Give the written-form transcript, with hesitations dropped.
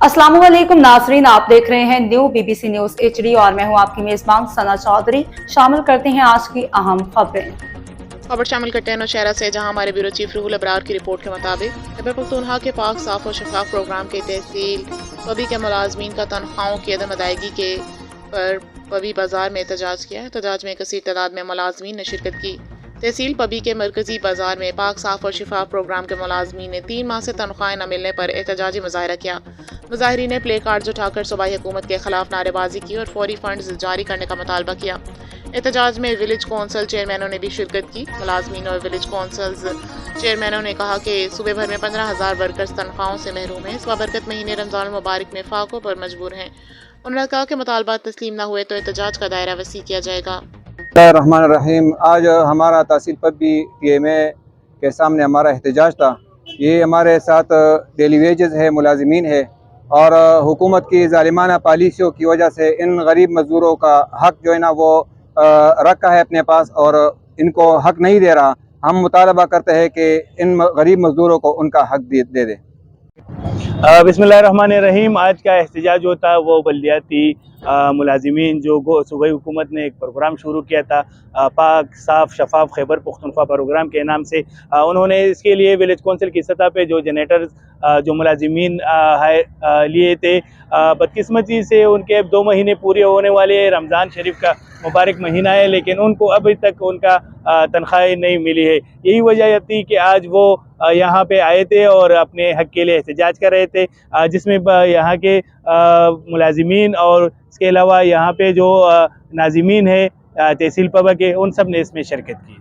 अस्सलाम वालेकुम नाजरीन, आप देख रहे हैं न्यू बीबीसी न्यूज HD और मैं हूं आपकी मेजबान सना चौधरी। शामिल करते हैं आज की अहम खबरें। खबर शामिल करते हैं नौशहरा से, जहां हमारे ब्यूरो चीफ रुहुल अबरार की रिपोर्ट के मुताबिक खैबर पख्तूनख्वा के पाक साफ और शफाफ प्रोग्राम के तहसील पबी के मुलाजमीन का तनख्वाहों की अदम अदायगी के पर पबी बाजार में एहतजाज किया। एहतजाज में कसीर तादाद में मुलाजमीन ने शिरकत की। तहसील पबी के मरकजी बाजार में पाक साफ और शफाफ प्रोग्राम के मुलाजमीन ने 3 माह से तनख्वाहें न मिलने पर एहतजाजी मुजाहरा किया। मुजाहरीन ने प्ले कार्ड्स उठाकर सूबाई हुकूमत के खिलाफ नारेबाजी की और फौरी फंड्स जारी करने का मुतालबा किया। एहतजाज में विलेज कौंसल चेयरमैनों ने भी शिरकत की। मुलाजमीन और विलेज कौंसल्स चेयरमैनों ने कहा कि सूबे भर में 15,000 वर्कर्स तनख्वाहों से महरूम हैं। इस बाबरकत महीने रमजान मुबारक में फाकों पर मजबूर हैं। उन्होंने कहा कि मुतालबात तस्लीम न हुए तो एहतजाज का दायरा वसी किया जाएगा। रहमान रहीम। आज हमारा तहसील पबी TMA के सामने हमारा एहतजाज था। ये हमारे साथ डेली वेजेस है, मुलाजमीन है और हुकूमत की ज़ालिमाना पॉलिसियों की वजह से इन गरीब मज़दूरों का हक़ जो है ना वो रखा है अपने पास और इनको हक़ नहीं दे रहा। हम मुतालबा करते हैं कि इन गरीब मज़दूरों को उनका हक़ दे दे। बिस्मिल्लाहिर्रहमानिर्रहीम। आज का एहतजाज होता वो बल्दियाती मुलाजिमीन जो सूबाई हुकूमत ने एक प्रोग्राम शुरू किया था, पाक साफ शफाफ खैबर पख्तूनख्वा प्रोग्राम के नाम से। उन्होंने इसके लिए विलेज कौंसिल की सतह पे जो जनरेटर्स जो मुलाजिमीन लिए थे, बदकिस्मती से उनके अब 2 महीने पूरे होने वाले। रमज़ान शरीफ का मुबारक महीना है, लेकिन उनको अभी तक उनका तनख्वाह नहीं मिली है। यही वजह थी कि आज वो यहाँ पे आए थे और अपने हक़ के लिए एहतजाज कर रहे थे, जिसमें यहाँ के मुलाजिमीन और इसके अलावा यहाँ पे जो नाज़िमीन है तहसील पबा के, उन सब ने इसमें शिरकत की।